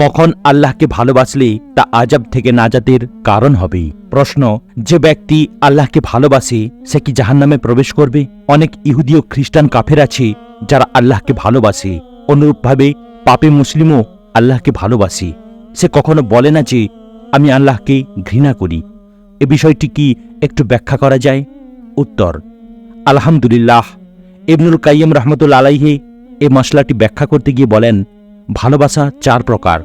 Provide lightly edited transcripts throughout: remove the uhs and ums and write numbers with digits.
কখন আল্লাহকে ভালোবাসলে তা আযাব থেকে নাজাতের কারণ হবে। প্রশ্ন, যে ব্যক্তি আল্লাহকে ভালোবাসে সে কি জাহান্নামে প্রবেশ করবে? অনেক ইহুদি ও খ্রিস্টান কাফের আছে যারা আল্লাহকে ভালোবাসে। অনুরূপভাবে পাপী মুসলিমও আল্লাহকে ভালোবাসে। সে কখনো বলে না যে আমি আল্লাহকে ঘৃণা করি। এ বিষয়টি কি একটু ব্যাখ্যা করা যায়? উত্তর, আলহামদুলিল্লাহ। ইবনুল কাইয়্যিম রাহমাতুল্লাহ আলাইহি এই মশলাটি ব্যাখ্যা করতে গিয়ে বলেন, ভালোবাসা 4 প্রকার।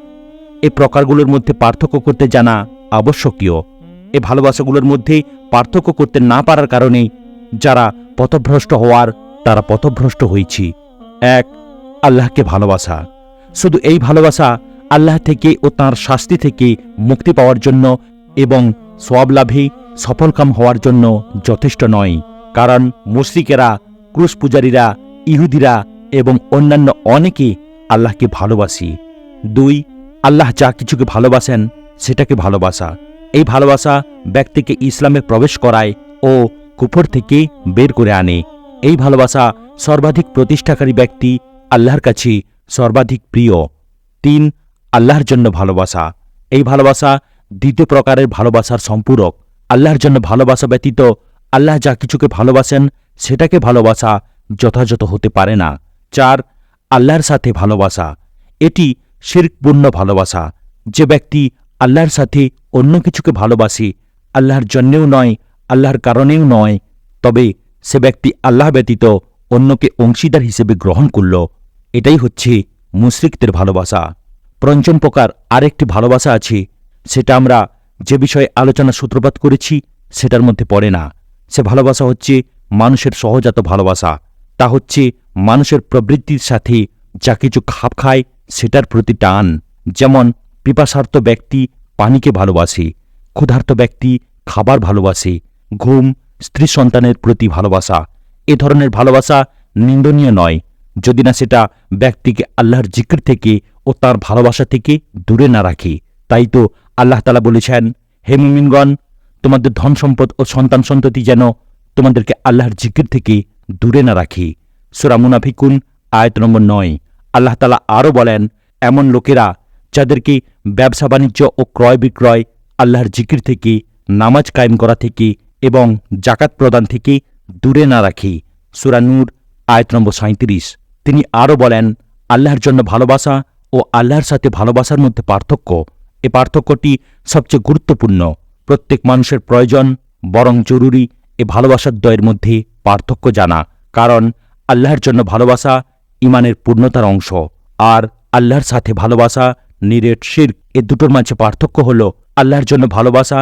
এই প্রকারগুলোর মধ্যে পার্থক্য করতে জানা আবশ্যকীয়। এই ভালোবাসাগুলোর মধ্যে পার্থক্য করতে না পারার কারণে যারা পথভ্রষ্ট হওয়ার তারা পথভ্রষ্ট হয়েছি। 1. আল্লাহকে ভালোবাসা। শুধু এই ভালোবাসা আল্লাহ থেকে ও তাঁর শাস্তি থেকে মুক্তি পাওয়ার জন্য এবং সওয়াব লাভে সফলকাম হওয়ার জন্য যথেষ্ট নয়। কারণ মুশরিকেরা, ক্রুশ পূজারীরা, ইহুদিরা এবং অন্যান্য অনেকে আল্লাহকে ভালোবাসি। 2. আল্লাহ যা কিছুকে ভালোবাসেন সেটাকে ভালোবাসা। এই ভালোবাসা ব্যক্তিকে ইসলামে প্রবেশ করায় ও কুফর থেকে বের করে আনে। এই ভালোবাসা সর্বাধিক প্রতিষ্ঠাকারী ব্যক্তি আল্লাহর কাছে সর্বাধিক প্রিয়। 3. আল্লাহর জন্য ভালোবাসা। এই ভালোবাসা দ্বিতীয় প্রকারের ভালোবাসার সম্পূরক। আল্লাহর জন্য ভালোবাসা ব্যতীত আল্লাহ যা কিছুকে ভালোবাসেন সেটাকে ভালোবাসা যথাযথ হতে পারে না। 4. আল্লাহর সাথে ভালোবাসা। এটি শিরকপূর্ণ ভালোবাসা। যে ব্যক্তি আল্লাহর সাথে অন্য কিছুকে ভালোবাসে, আল্লাহর জন্যেও নয়, আল্লাহর কারণেও নয়, তবে সে ব্যক্তি আল্লাহ ব্যতীত অন্যকে অংশীদার হিসেবে গ্রহণ করল। এটাই হচ্ছে মুশরিকদের ভালোবাসা। পঞ্চম প্রকার আরেকটি ভালোবাসা আছে, সেটা আমরা যে বিষয়ে আলোচনা সূত্রপাত করেছি সেটার মধ্যে পড়ে না। সে ভালোবাসা হচ্ছে মানুষের সহজাত ভালোবাসা। তা হচ্ছে মানুষের প্রবৃত্তির সাথে যা কিছু খাপ খায় সেটার প্রতি টান। যেমন পিপাসার্ত ব্যক্তি পানিকে ভালোবাসে, ক্ষুধার্ত ব্যক্তি খাবার ভালোবাসে, ঘুম, স্ত্রী সন্তানের প্রতি ভালোবাসা। এ ধরনের ভালোবাসা নিন্দনীয় নয়, যদি না সেটা ব্যক্তিকে আল্লাহর জিকির থেকে ও তার ভালোবাসা থেকে দূরে না রাখে। তাই তো আল্লাহ তাআলা বলেছেন, হে মুমিনগণ, তোমাদের ধন সম্পদ ও সন্তান সন্ততি যেন তোমাদেরকে আল্লাহর জিকির থেকে দূরে না রাখে। সূরা মুনাফিকুন আয়াত নম্বর 9। আল্লাহ তাআলা আরও বলেন, এমন লোকেরা যাদেরকে ব্যবসা বাণিজ্য ও ক্রয় বিক্রয় আল্লাহর জিকির থেকে, নামাজ কায়েম করা থেকে এবং জাকাত প্রদান থেকে দূরে না রাখে। সূরা নূর আয়াত নম্বর 37। তিনি আরও বলেন, আল্লাহর জন্য ভালোবাসা ও আল্লাহর সাথে ভালোবাসার মধ্যে পার্থক্য। এ পার্থক্যটি সবচেয়ে গুরুত্বপূর্ণ। প্রত্যেক মানুষের প্রয়োজন, বরং জরুরি এ ভালোবাসার দ্বয়ের মধ্যে পার্থক্য জানা। কারণ আল্লাহর জন্য ভালোবাসা ইমানের পূর্ণতার অংশ, আর আল্লাহর সাথে ভালোবাসা নিরেট শিরক। এ দুটোর মাঝে পার্থক্য হল আল্লাহর জন্য ভালোবাসা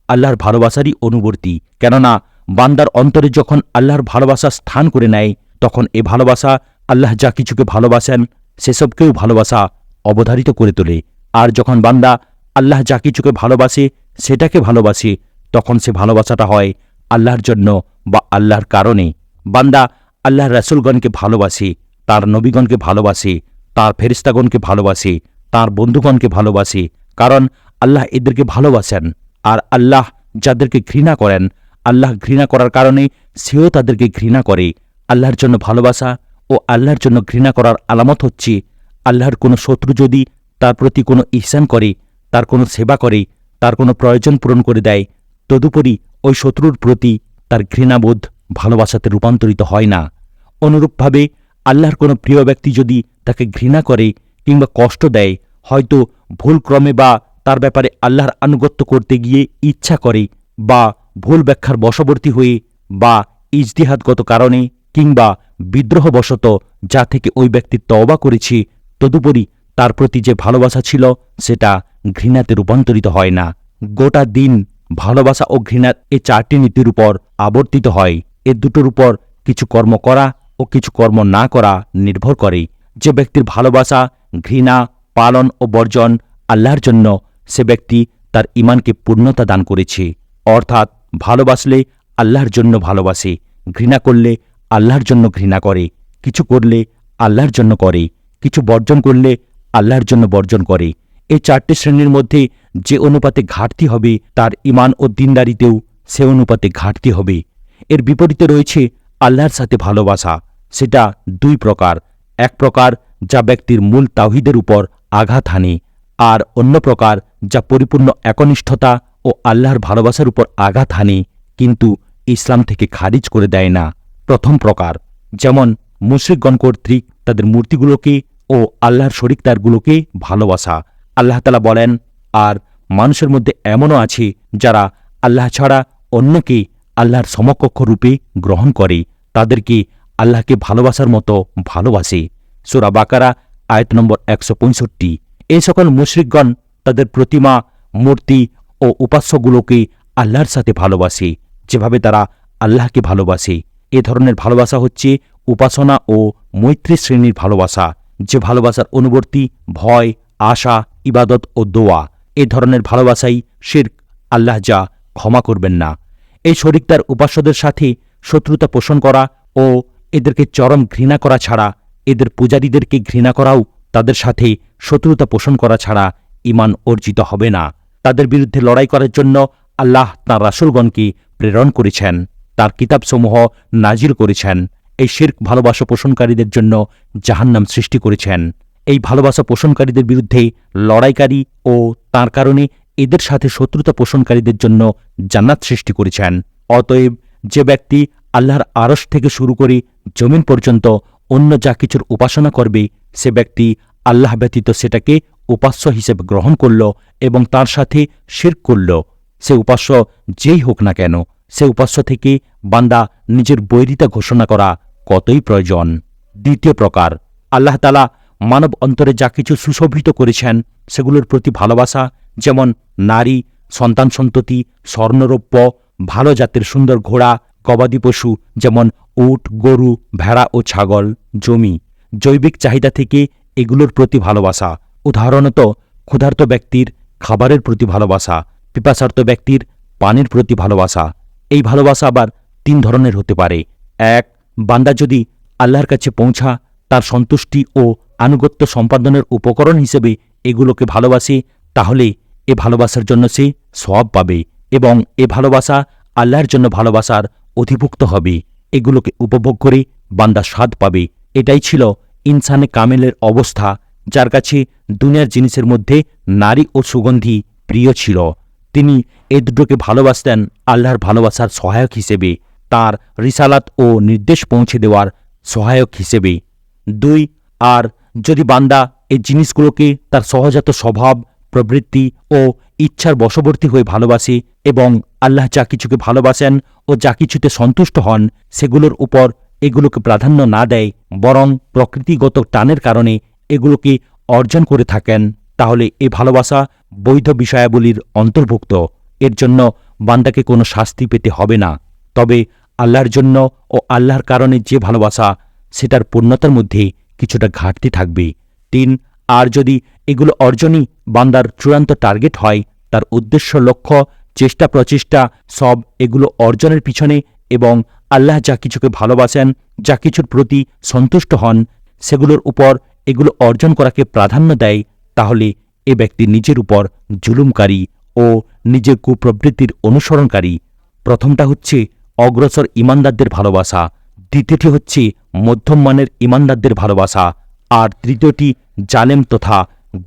আল্লাহর ভালোবাসারই অনুবর্তী। কেননা বান্দার অন্তরে যখন আল্লাহর ভালোবাসা স্থান করে নেয়, তখন এ ভালোবাসা আল্লাহ যা কিছুকে ভালোবাসেন সেসবকেও ভালোবাসা অবধারিত করে তোলে। আর যখন বান্দা আল্লাহ যা কিছুকে ভালোবাসে সেটাকে ভালোবাসে, তখন সে ভালোবাসাটা হয় আল্লাহর জন্য বা আল্লাহর কারণে। বান্দা আল্লাহর রাসূলগণকে ভালোবাসে, তার নবীগণকে ভালোবাসে, তার ফেরেশতাগণকে ভালোবাসে, তার বন্ধুগণকে ভালোবাসে, কারণ আল্লাহ এদেরকে ভালোবাসেন। আর আল্লাহ যাদেরকে ঘৃণা করেন, আল্লাহ ঘৃণা করার কারণে সেও তাদেরকে ঘৃণা করে। আল্লাহর জন্য ভালোবাসা ও আল্লাহর জন্য ঘৃণা করার আলামত হচ্ছে, আল্লাহর কোনো শত্রু যদি তার প্রতি কোনো ইহসান করে, তার কোনো সেবা করে, তার কোনো প্রয়োজন পূরণ করে দেয়, তদুপরি ওই শত্রুর প্রতি তার ঘৃণাবোধ ভালোবাসাতে রূপান্তরিত হয় না। অনুরূপভাবে আল্লাহর কোনো প্রিয় ব্যক্তি যদি তাকে ঘৃণা করে কিংবা কষ্ট দেয়, হয়তো ভুলক্রমে বা তার ব্যাপারে আল্লাহর আনুগত্য করতে গিয়ে ইচ্ছা করে, বা ভুল ব্যাখ্যার বশবর্তী হয়ে, বা ইজতিহাদগত কারণে কিংবা বিদ্রোহবশত যা থেকে ওই ব্যক্তি তওবা করেছে, তদুপরি তার প্রতি যে ভালোবাসা ছিল সেটা ঘৃণাতে রূপান্তরিত হয় না। গোটা দিন ভালোবাসা ও ঘৃণার এ 4টি নীতির উপর আবর্তিত হয়। এ দুটোর উপর কিছু কর্ম করা ও কিছু কর্ম না করা নির্ভর করে। যে ব্যক্তির ভালোবাসা, ঘৃণা, পালন ও বর্জন আল্লাহর জন্য, সে ব্যক্তি তার ঈমানকে পূর্ণতা দান করেছে। অর্থাৎ ভালোবাসলে আল্লাহর জন্য ভালোবাসে, ঘৃণা করলে আল্লাহর জন্য ঘৃণা করে, কিছু করলে আল্লাহর জন্য করে, কিছু বর্জন করলে আল্লাহর জন্য বর্জন করে। এই 4টি শ্রেণীর মধ্যে যে অনুপাতে ঘাটতি হবে, তার ঈমান ও দিনদারিতেও সে অনুপাতে ঘাটতি হবে। এর বিপরীতে রয়েছে আল্লাহর সাথে ভালোবাসা। সেটা 2 প্রকার। এক প্রকার যা ব্যক্তির মূল তাওহীদের উপর আঘাত হানে, আর অন্য প্রকার যা পরিপূর্ণ একনিষ্ঠতা ও আল্লাহর ভালোবাসার উপর আঘাত হানে কিন্তু ইসলাম থেকে খারিজ করে দেয় না। প্রথম প্রকার, যেমন মুশরিকগণ কর্তৃক তাদের মূর্তিগুলোকে ও আল্লাহর শরিকদারগুলোকে ভালোবাসা। আল্লাহ তাআলা বলেন, আর মানুষের মধ্যে এমনও আছে যারা আল্লাহ ছাড়া অন্যকে আল্লাহর সমকক্ষ রূপে গ্রহণ করে, তাদেরকে আল্লাহকে ভালোবাসার মতো ভালোবাসে। সূরা বাকারা আয়াত নম্বর 165। এই সকল মুশরিকগণ তাদের প্রতিমা, মূর্তি ও উপাস্যগুলোকে আল্লাহর সাথে ভালোবাসে যেভাবে তারা আল্লাহকে ভালোবাসে। এ ধরনের ভালোবাসা হচ্ছে উপাসনা ও মৈত্রী শ্রেণীর ভালোবাসা, যে ভালোবাসার অনুবর্তী ভয়, আশা, ইবাদত ও দোয়া। এ ধরনের ভালোবাসাই শিরক, আল্লাহ যা ক্ষমা করবেন না। এই শরিকদার উপাস্যদের সাথে শত্রুতা পোষণ করা ও এদেরকে চরম ঘৃণা করা ছাড়া, এদের পূজারীদেরকে ঘৃণা করাও তাদের সাথে শত্রুতা পোষণ করা ছাড়া ঈমান অর্জিত হবে না। তাদের বিরুদ্ধে লড়াই করার জন্য আল্লাহ তাঁর রাসূলগণকে প্রেরণ করেছেন, তার কিতাবসমূহ নাজিল করেছেন। এই শিরক ভালোবাসা পোষণকারীদের জন্য জাহান্নাম সৃষ্টি করেছেন। এই ভালোবাসা পোষণকারীদের বিরুদ্ধে লড়াইকারী ও তার কারণে এদের সাথে শত্রুতা পোষণকারীদের জন্য জান্নাত সৃষ্টি করেছেন। অতএব যে ব্যক্তি আল্লাহর আরশ থেকে শুরু করে জমিন পর্যন্ত অন্য যা কিছুর উপাসনা করবে, সে ব্যক্তি আল্লাহ ব্যতীত সেটাকে উপাস্য হিসেবে গ্রহণ করল এবং তার সাথে শিরক করল। সে উপাস্য যেই হোক না কেন, সে উপাস্য থেকে বান্দা নিজের বৈরিতা ঘোষণা করা কতই প্রয়োজন। দ্বিতীয় প্রকার, আল্লাহ তাআলা মানব অন্তরে যা কিছু সুশোভিত করেছেন সেগুলোর প্রতি ভালোবাসা, যেমন নারী, সন্তান সন্ততি, স্বর্ণরৌপ্য, ভালো জাতের সুন্দর ঘোড়া, গবাদি পশু যেমন উট, গরু, ভেড়া ও ছাগল, জমি, জৈবিক চাহিদা থেকে এগুলোর প্রতি ভালোবাসা। উদাহরণত ক্ষুধার্ত ব্যক্তির খাবারের প্রতি ভালোবাসা, পিপাসার্ত ব্যক্তির পানির প্রতি ভালোবাসা। এই ভালোবাসা আবার 3 ধরনের হতে পারে। 1. বান্দা যদি আল্লাহর কাছে পৌঁছা তার সন্তুষ্টি ও আনুগত্য সম্পাদনের উপকরণ হিসেবে এগুলোকে ভালোবাসে, তাহলে এ ভালোবাসার জন্য সে সওয়াব পাবে এবং এ ভালোবাসা আল্লাহর জন্য ভালোবাসার অধিভুক্ত হবে। এগুলোকে উপভোগ করে বান্দা স্বাদ পাবে। এটাই ছিল ইনসানে কামেলের অবস্থা, যার কাছে দুনিয়ার জিনিসের মধ্যে নারী ও সুগন্ধি প্রিয় ছিল। তিনি এ দুটোকে ভালোবাসতেন আল্লাহর ভালোবাসার সহায়ক হিসেবে, তার রিসালাত ও নির্দেশ পৌঁছে দেওয়ার সহায়ক হিসেবে। 2. আর যদি বান্দা এই জিনিসগুলোকে তার সহজাত স্বভাব, প্রবৃত্তি ও ইচ্ছার বশবর্তী হয়ে ভালোবাসে এবং আল্লাহ যা কিছুকে ভালোবাসেন ও যা কিছুতে সন্তুষ্ট হন সেগুলোর উপর এগুলোকে প্রাধান্য না দেয়, বরং প্রকৃতিগত টানের কারণে এগুলোকে অর্জন করে থাকেন, তাহলে এ ভালোবাসা বৈধ বিষয়াবলীর অন্তর্ভুক্ত। এর জন্য বান্দাকে কোনো শাস্তি পেতে হবে না। তবে আল্লাহর জন্য ও আল্লাহর কারণে যে ভালোবাসা, সেটার পূর্ণতার মধ্যে কিছুটা ঘাটতি থাকবে। 3. আর যদি এগুলো অর্জনই বান্দার চূড়ান্ত টার্গেট হয়, তার উদ্দেশ্য, লক্ষ্য, চেষ্টা প্রচেষ্টা সব এগুলো অর্জনের পিছনে এবং আল্লাহ যা কিছুকে ভালোবাসেন, যা কিছুর প্রতি সন্তুষ্ট হন সেগুলোর উপর এগুলো অর্জন করাকে প্রাধান্য দেয়, তাহলে এ ব্যক্তি নিজের উপর জুলুমকারী ও নিজের কুপ্রবৃত্তির অনুসরণকারী। প্রথমটা হচ্ছে অগ্রসর ইমানদারদের ভালোবাসা, দ্বিতীয়টি হচ্ছে মধ্যম মানের ইমানদারদের ভালোবাসা, আর তৃতীয়টি জালেম তথা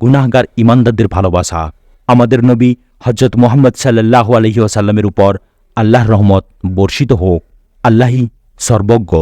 গুনাহগার ইমানদারদের ভালোবাসা। আমাদের নবী হযরত মুহাম্মদ সাল্লাল্লাহু আলাইহি ওয়াসাল্লামের উপর আল্লাহর রহমত বর্ষিত হোক। আল্লাহই সর্বজ্ঞ।